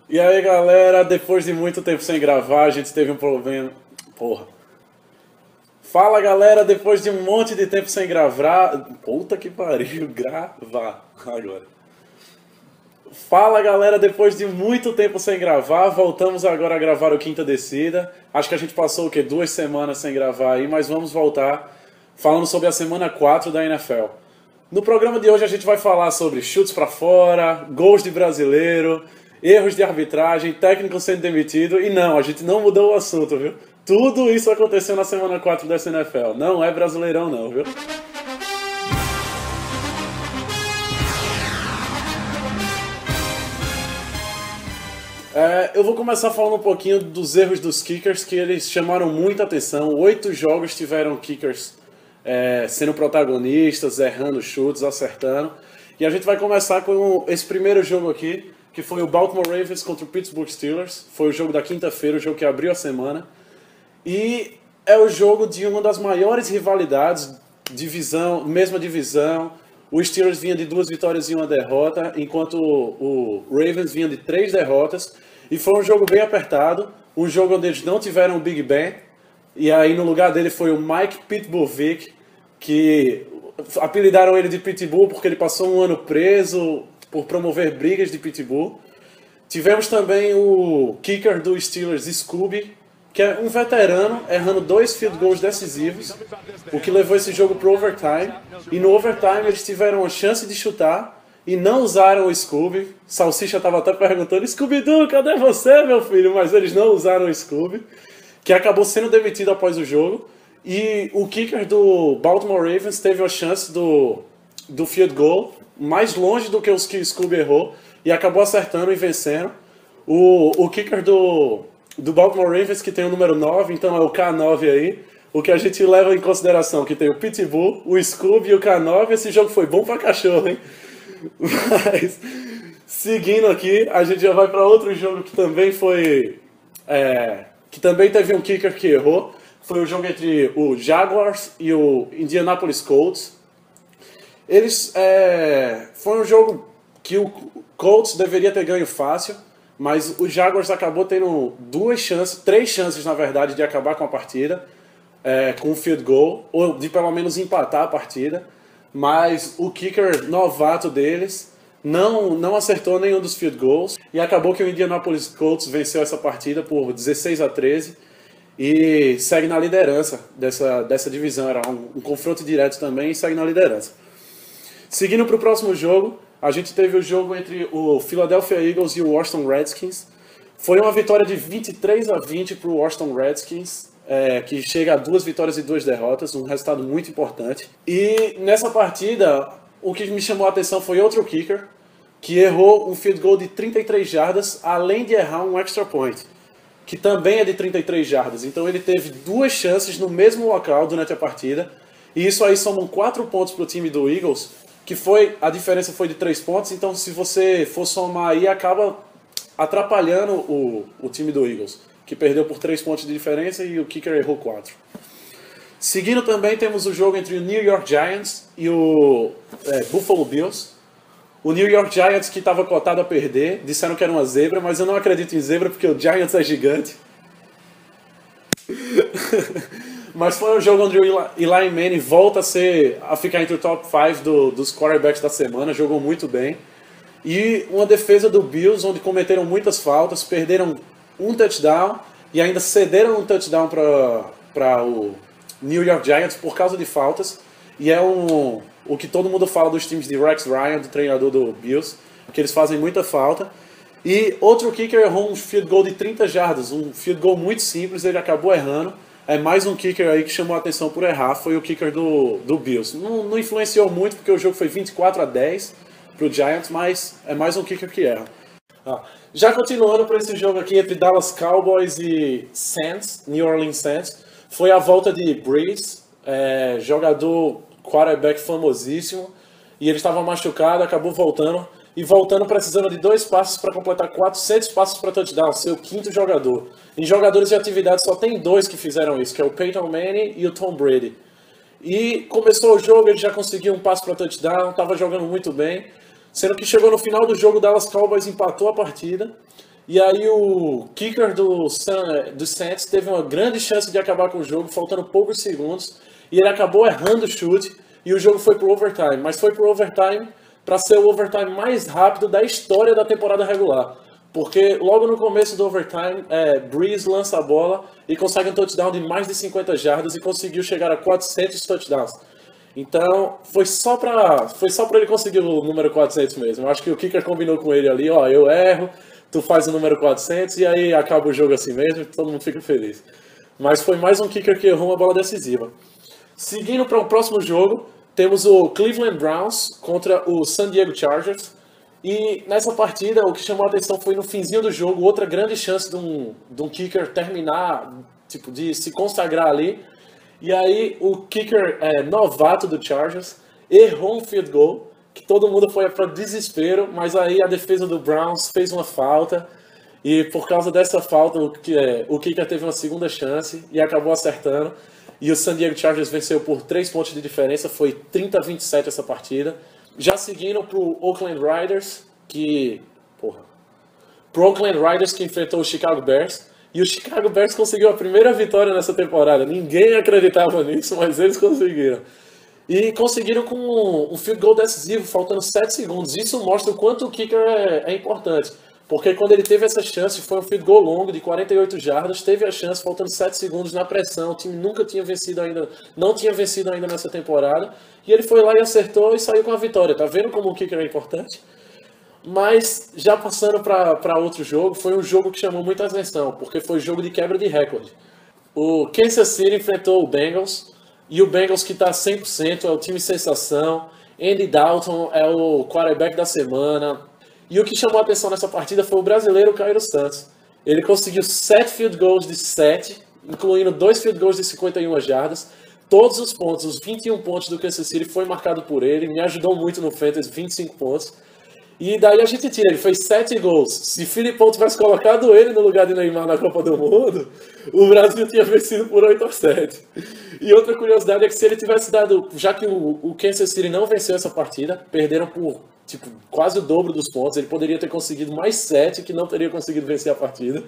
E aí, galera, depois de muito tempo sem gravar, a gente teve um problema. Porra. Fala, galera, depois de um monte de tempo sem gravar. Puta que pariu, gravar agora. Fala, galera, depois de muito tempo sem gravar, voltamos agora a gravar o Quinta Descida. Acho que a gente passou o quê? 2 semanas sem gravar aí, mas vamos voltar falando sobre a semana 4 da NFL. No programa de hoje a gente vai falar sobre chutes pra fora, gols de brasileiro, erros de arbitragem, técnico sendo demitido e não, a gente não mudou o assunto, viu? Tudo isso aconteceu na semana 4 dessa NFL. Não é brasileirão não, viu? Eu vou começar falando um pouquinho dos erros dos kickers, que eles chamaram muita atenção. 8 jogos tiveram kickers sendo protagonistas, errando chutes, acertando. E a gente vai começar com esse primeiro jogo aqui, que foi o Baltimore Ravens contra o Pittsburgh Steelers. Foi o jogo da quinta-feira, o jogo que abriu a semana. E é o jogo de uma das maiores rivalidades, mesma divisão. O Steelers vinha de 2 vitórias e 1 derrota, enquanto o Ravens vinha de 3 derrotas. E foi um jogo bem apertado, um jogo onde eles não tiveram o Big Ben. E aí no lugar dele foi o Mike Pitbullvic, que apelidaram ele de Pitbull porque ele passou um ano preso por promover brigas de Pitbull. Tivemos também o kicker do Steelers, Scooby, que é um veterano, errando 2 field goals decisivos, o que levou esse jogo para o overtime. E no overtime eles tiveram a chance de chutar e não usaram o Scooby. Salsicha estava até perguntando, Scooby-Doo, cadê você, meu filho? Mas eles não usaram o Scooby, que acabou sendo demitido após o jogo. E o kicker do Baltimore Ravens teve a chance do field goal mais longe do que os que o Scooby errou e acabou acertando e vencendo. O kicker do Baltimore Ravens, que tem o número 9, então é o K9 aí, o que a gente leva em consideração, que tem o Pitbull, o Scooby e o K9, esse jogo foi bom pra cachorro, hein? Mas, seguindo aqui, a gente já vai para outro jogo que também foi... que também teve um kicker que errou, foi o jogo entre o Jaguars e o Indianapolis Colts. Foi um jogo que o Colts deveria ter ganho fácil, mas o Jaguars acabou tendo 3 chances, na verdade, de acabar com a partida, com um field goal, ou de pelo menos empatar a partida, mas o kicker novato deles não acertou nenhum dos field goals, e acabou que o Indianapolis Colts venceu essa partida por 16-13, e segue na liderança dessa divisão. Era um confronto direto também, e segue na liderança. Seguindo para o próximo jogo, a gente teve o jogo entre o Philadelphia Eagles e o Washington Redskins. Foi uma vitória de 23-20 para o Washington Redskins, que chega a 2 vitórias e 2 derrotas, um resultado muito importante. E nessa partida, o que me chamou a atenção foi outro kicker, que errou um field goal de 33 jardas, além de errar um extra point, que também é de 33 jardas. Então ele teve 2 chances no mesmo local durante a partida, e isso aí somam 4 pontos para o time do Eagles, a diferença foi de 3 pontos, então se você for somar aí, acaba atrapalhando o time do Eagles, que perdeu por 3 pontos de diferença e o kicker errou 4. Seguindo também temos o jogo entre o New York Giants e o Buffalo Bills. O New York Giants, que estava cotado a perder, disseram que era uma zebra, mas eu não acredito em zebra porque o Giants é gigante. Mas foi um jogo onde o Eli Manning volta a ficar entre o top 5 dos quarterbacks da semana, jogou muito bem. E uma defesa do Bills, onde cometeram muitas faltas, perderam um touchdown e ainda cederam um touchdown para o New York Giants por causa de faltas. E é o que todo mundo fala dos times de Rex Ryan, do treinador do Bills, que eles fazem muita falta. E outro kicker errou um field goal de 30 jardas, um field goal muito simples, ele acabou errando. É mais um kicker aí que chamou a atenção por errar, foi o kicker do Bills. Não influenciou muito porque o jogo foi 24-10 para o Giants, mas é mais um kicker que erra. Já continuando para esse jogo aqui entre Dallas Cowboys e New Orleans Saints, foi a volta de Brees, jogador quarterback famosíssimo, e ele estava machucado, acabou voltando, e voltando precisando de 2 passes para completar 400 passes para touchdown, seu 5º jogador. Em jogadores de atividade só tem 2 que fizeram isso, que é o Peyton Manning e o Tom Brady. E começou o jogo, ele já conseguiu um passe para touchdown, estava jogando muito bem, sendo que chegou no final do jogo, o Dallas Cowboys empatou a partida, E aí o kicker do Saints teve uma grande chance de acabar com o jogo, faltando poucos segundos, e ele acabou errando o chute, e o jogo foi pro overtime. Mas foi pro overtime para ser o overtime mais rápido da história da temporada regular. Porque logo no começo do overtime, Breeze lança a bola e consegue um touchdown de mais de 50 jardas e conseguiu chegar a 400 touchdowns. Então, foi só para ele conseguir o número 400 mesmo. Eu acho que o kicker combinou com ele ali, ó, eu erro, tu faz o número 400 e aí acaba o jogo assim mesmo e todo mundo fica feliz. Mas foi mais um kicker que errou uma bola decisiva. Seguindo para o próximo jogo, temos o Cleveland Browns contra o San Diego Chargers. E nessa partida, o que chamou a atenção foi no finzinho do jogo, outra grande chance de um kicker terminar, tipo, de se consagrar ali. E aí o kicker novato do Chargers errou um field goal, que todo mundo foi para desespero, mas aí a defesa do Browns fez uma falta. E por causa dessa falta, o kicker teve uma segunda chance e acabou acertando. E o San Diego Chargers venceu por 3 pontos de diferença, foi 30-27 essa partida. Já seguindo pro Oakland Raiders, Oakland Raiders que enfrentou o Chicago Bears. E o Chicago Bears conseguiu a primeira vitória nessa temporada. Ninguém acreditava nisso, mas eles conseguiram. E conseguiram com um field goal decisivo, faltando 7 segundos. Isso mostra o quanto o kicker é importante. Porque quando ele teve essa chance, foi um field goal longo de 48 jardas, teve a chance, faltando 7 segundos na pressão. O time nunca tinha vencido ainda, não tinha vencido ainda nessa temporada. E ele foi lá e acertou e saiu com a vitória. Tá vendo como o kicker é importante? Mas, já passando para outro jogo, foi um jogo que chamou muita atenção, porque foi jogo de quebra de recorde. O Kansas City enfrentou o Bengals, e o Bengals que está 100%, é o time sensação. Andy Dalton é o quarterback da semana. E o que chamou a atenção nessa partida foi o brasileiro Cairo Santos. Ele conseguiu 7 field goals de 7, incluindo 2 field goals de 51 jardas. Todos os pontos, os 21 pontos do Kansas City foi marcado por ele, me ajudou muito no Fantasy, 25 pontos. E daí a gente tira, ele fez 7 gols. Se Filipão tivesse colocado ele no lugar de Neymar na Copa do Mundo, o Brasil tinha vencido por 8-7. E outra curiosidade é que se ele tivesse dado, já que o Kansas City não venceu essa partida, perderam por quase o dobro dos pontos, ele poderia ter conseguido mais 7, que não teria conseguido vencer a partida.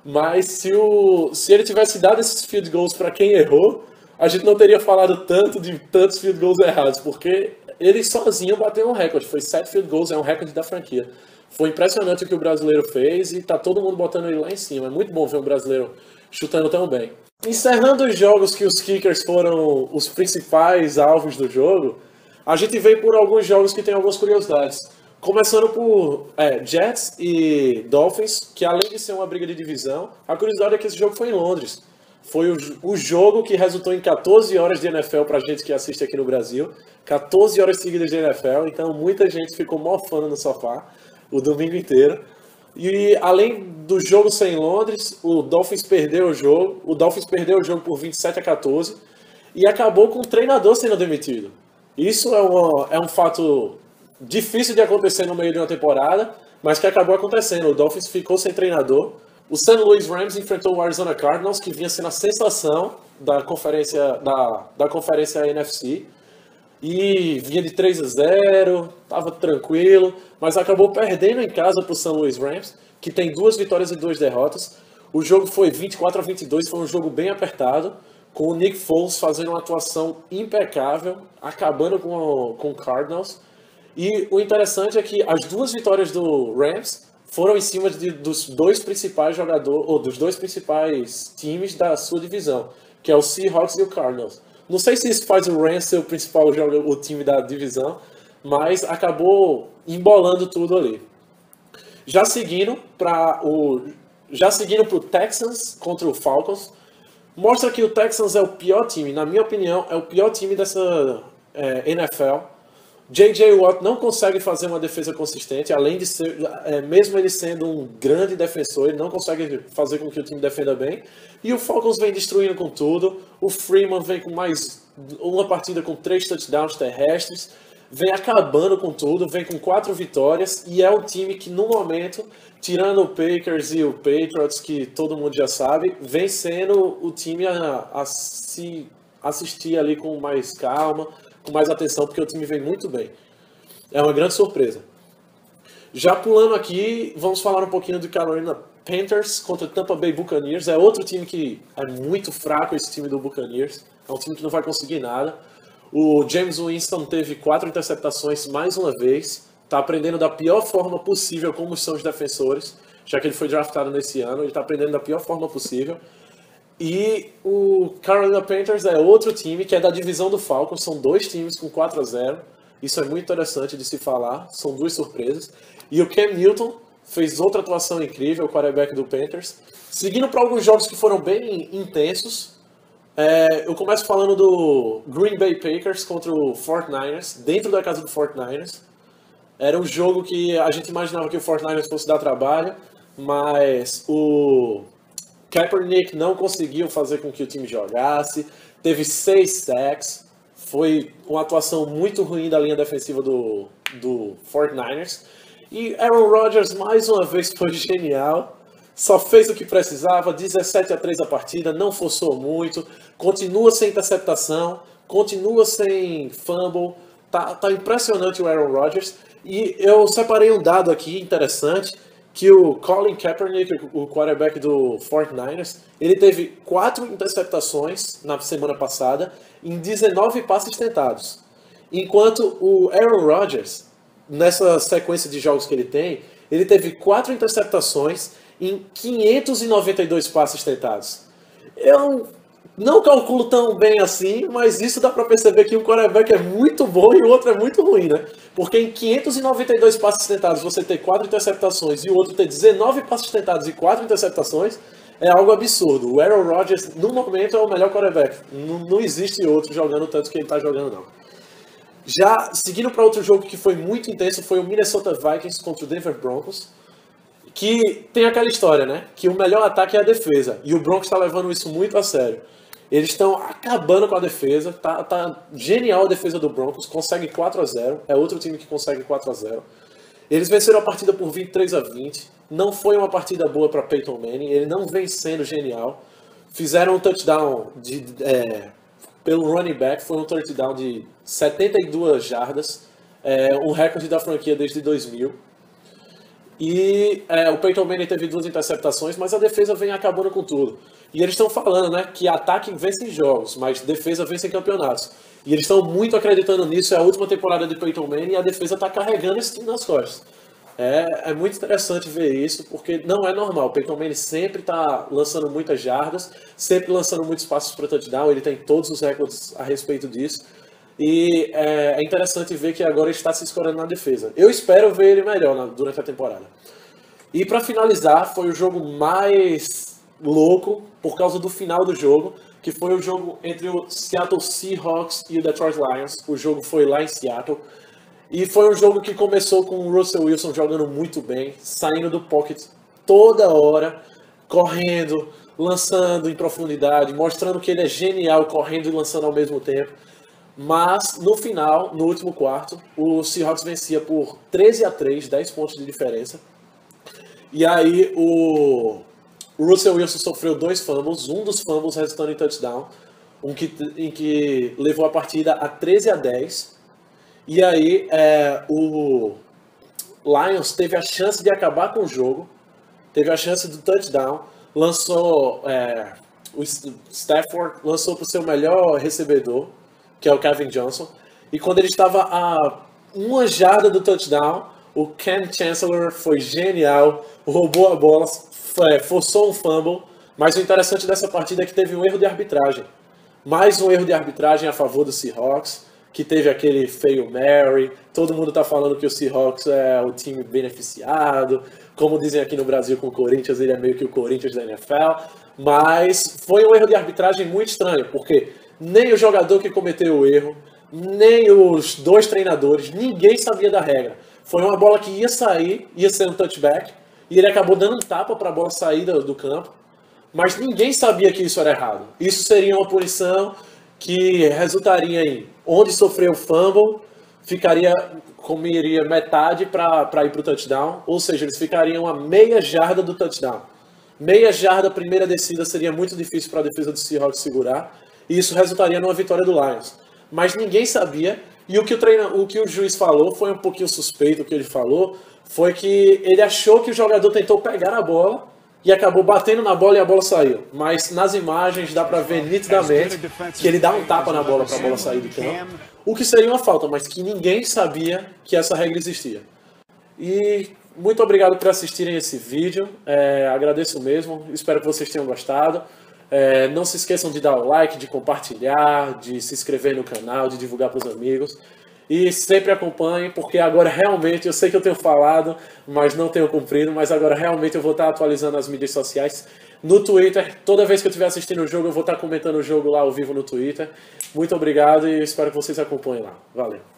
Mas se ele tivesse dado esses field goals para quem errou, a gente não teria falado tanto de tantos field goals errados, porque ele sozinho bateu um recorde, foi 7 field goals, é um recorde da franquia. Foi impressionante o que o brasileiro fez e tá todo mundo botando ele lá em cima. É muito bom ver um brasileiro chutando tão bem. Encerrando os jogos que os kickers foram os principais alvos do jogo, a gente veio por alguns jogos que tem algumas curiosidades. Começando por Jets e Dolphins, que além de ser uma briga de divisão, a curiosidade é que esse jogo foi em Londres. Foi o jogo que resultou em 14 horas de NFL pra gente que assiste aqui no Brasil. 14 horas seguidas de NFL, então muita gente ficou mofando no sofá o domingo inteiro. E além do jogo ser em Londres, o Dolphins perdeu o jogo. O Dolphins perdeu o jogo por 27-14 e acabou com o treinador sendo demitido. Isso é um fato difícil de acontecer no meio de uma temporada, mas que acabou acontecendo. O Dolphins ficou sem treinador. O St. Louis Rams enfrentou o Arizona Cardinals, que vinha sendo a sensação da conferência NFC. E vinha de 3-0, estava tranquilo, mas acabou perdendo em casa para o St. Louis Rams, que tem 2 vitórias e 2 derrotas. O jogo foi 24-22, foi um jogo bem apertado, com o Nick Foles fazendo uma atuação impecável, acabando com o Cardinals. E o interessante é que as 2 vitórias do Rams foram em cima dos 2 principais jogadores, ou dos 2 principais times da sua divisão, que é o Seahawks e o Cardinals. Não sei se isso faz o Rams ser o principal o time da divisão, mas acabou embolando tudo ali. Já seguindo para o Texans contra o Falcons, mostra que o Texans é o pior time, na minha opinião, é o pior time dessa NFL. J.J. Watt não consegue fazer uma defesa consistente, além de ser, mesmo ele sendo um grande defensor, ele não consegue fazer com que o time defenda bem. E o Falcons vem destruindo com tudo. O Freeman vem com mais uma partida com 3 touchdowns terrestres, vem acabando com tudo, vem com 4 vitórias e é um time que no momento, tirando o Packers e o Patriots, que todo mundo já sabe, vem sendo o time a se assistir ali com mais calma, com mais atenção, porque o time vem muito bem. É uma grande surpresa. Já pulando aqui, vamos falar um pouquinho do Carolina Panthers contra Tampa Bay Buccaneers. É outro time que é muito fraco, esse time do Buccaneers. É um time que não vai conseguir nada. O James Winston teve 4 interceptações mais uma vez. Está aprendendo da pior forma possível como são os defensores, já que ele foi draftado nesse ano. Ele está aprendendo da pior forma possível. E o Carolina Panthers é outro time que é da divisão do Falcons. São 2 times com 4-0. Isso é muito interessante de se falar. São 2 surpresas. E o Cam Newton fez outra atuação incrível, o quarterback do Panthers. Seguindo para alguns jogos que foram bem intensos, eu começo falando do Green Bay Packers contra o 49ers, dentro da casa do 49ers. Era um jogo que a gente imaginava que o 49ers fosse dar trabalho, mas o Kaepernick não conseguiu fazer com que o time jogasse. Teve 6 sacks. Foi uma atuação muito ruim da linha defensiva do 49ers. E Aaron Rodgers, mais uma vez, foi genial. Só fez o que precisava, 17-3 a partida, não forçou muito. Continua sem interceptação, continua sem fumble. Tá impressionante o Aaron Rodgers. E eu separei um dado aqui interessante, que o Colin Kaepernick, o quarterback do 49ers, ele teve 4 interceptações na semana passada em 19 passes tentados. Enquanto o Aaron Rodgers, nessa sequência de jogos que ele teve 4 interceptações em 592 passes tentados. Eu não calculo tão bem assim, mas isso dá para perceber que um quarterback é muito bom e o outro é muito ruim, né? Porque em 592 passes tentados você ter 4 interceptações e o outro ter 19 passes tentados e 4 interceptações é algo absurdo. O Aaron Rodgers, no momento, é o melhor quarterback. Não existe outro jogando tanto que ele está jogando, não. Já seguindo para outro jogo que foi muito intenso, foi o Minnesota Vikings contra o Denver Broncos, que tem aquela história, né? Que o melhor ataque é a defesa, e o Broncos está levando isso muito a sério. Eles estão acabando com a defesa, tá genial a defesa do Broncos, consegue 4-0, é outro time que consegue 4-0. Eles venceram a partida por 23-20, não foi uma partida boa para Peyton Manning, ele não vem sendo genial. Fizeram um touchdown pelo running back, foi um touchdown de 72 jardas, um recorde da franquia desde 2000. E o Peyton Manning teve 2 interceptações, mas a defesa vem acabando com tudo. E eles estão falando, né, que ataque vence em jogos, mas defesa vence em campeonatos. E eles estão muito acreditando nisso, é a última temporada de Peyton Manning e a defesa está carregando esse time nas costas. É muito interessante ver isso, porque não é normal. O Peyton Manning sempre está lançando muitas jardas, sempre lançando muitos passos para touchdown, ele tem todos os recordes a respeito disso. E é interessante ver que agora ele está se escorando na defesa. Eu espero ver ele melhor durante a temporada. E para finalizar, foi o jogo mais louco por causa do final do jogo, que foi o jogo entre o Seattle Seahawks e o Detroit Lions. O jogo foi lá em Seattle. E foi um jogo que começou com o Russell Wilson jogando muito bem, saindo do pocket toda hora, correndo, lançando em profundidade, mostrando que ele é genial correndo e lançando ao mesmo tempo. Mas no final, no último quarto, o Seahawks vencia por 13-3, 10 pontos de diferença. E aí o Russell Wilson sofreu 2 fumbles, um dos fumbles resultando em touchdown, em que levou a partida a 13-10. E aí o Lions teve a chance de acabar com o jogo, teve a chance do touchdown, lançou o Stafford lançou para o seu melhor recebedor, que é o Kevin Johnson, e quando ele estava a 1 jarda do touchdown, o Ken Chancellor foi genial, roubou a bola, forçou um fumble, mas o interessante dessa partida é que teve um erro de arbitragem. Mais um erro de arbitragem a favor do Seahawks, que teve aquele Fail Mary, todo mundo está falando que o Seahawks é o time beneficiado, como dizem aqui no Brasil com o Corinthians, ele é meio que o Corinthians da NFL, mas foi um erro de arbitragem muito estranho, porque nem o jogador que cometeu o erro, nem os 2 treinadores, ninguém sabia da regra. Foi uma bola que ia sair, ia ser um touchback, e ele acabou dando um tapa para a bola sair do campo, mas ninguém sabia que isso era errado. Isso seria uma punição que resultaria em onde sofreu o fumble, comeria metade para ir para o touchdown, ou seja, eles ficariam a meia jarda do touchdown. Meia jarda, primeira descida, seria muito difícil para a defesa do Seahawks segurar, e isso resultaria numa vitória do Lions. Mas ninguém sabia, e o que o juiz falou foi um pouquinho suspeito o que ele falou, foi que ele achou que o jogador tentou pegar a bola e acabou batendo na bola e a bola saiu. Mas nas imagens dá pra ver nitidamente que ele dá um tapa na bola para a bola sair do campo, o que seria uma falta, mas que ninguém sabia que essa regra existia. E muito obrigado por assistirem esse vídeo, agradeço mesmo, espero que vocês tenham gostado. Não se esqueçam de dar o like, de compartilhar, de se inscrever no canal, de divulgar para os amigos. E sempre acompanhem, porque agora realmente, eu sei que eu tenho falado, mas não tenho cumprido, mas agora realmente eu vou estar atualizando as mídias sociais. No Twitter, toda vez que eu estiver assistindo o jogo, eu vou estar comentando o jogo lá ao vivo no Twitter. Muito obrigado e espero que vocês acompanhem lá. Valeu!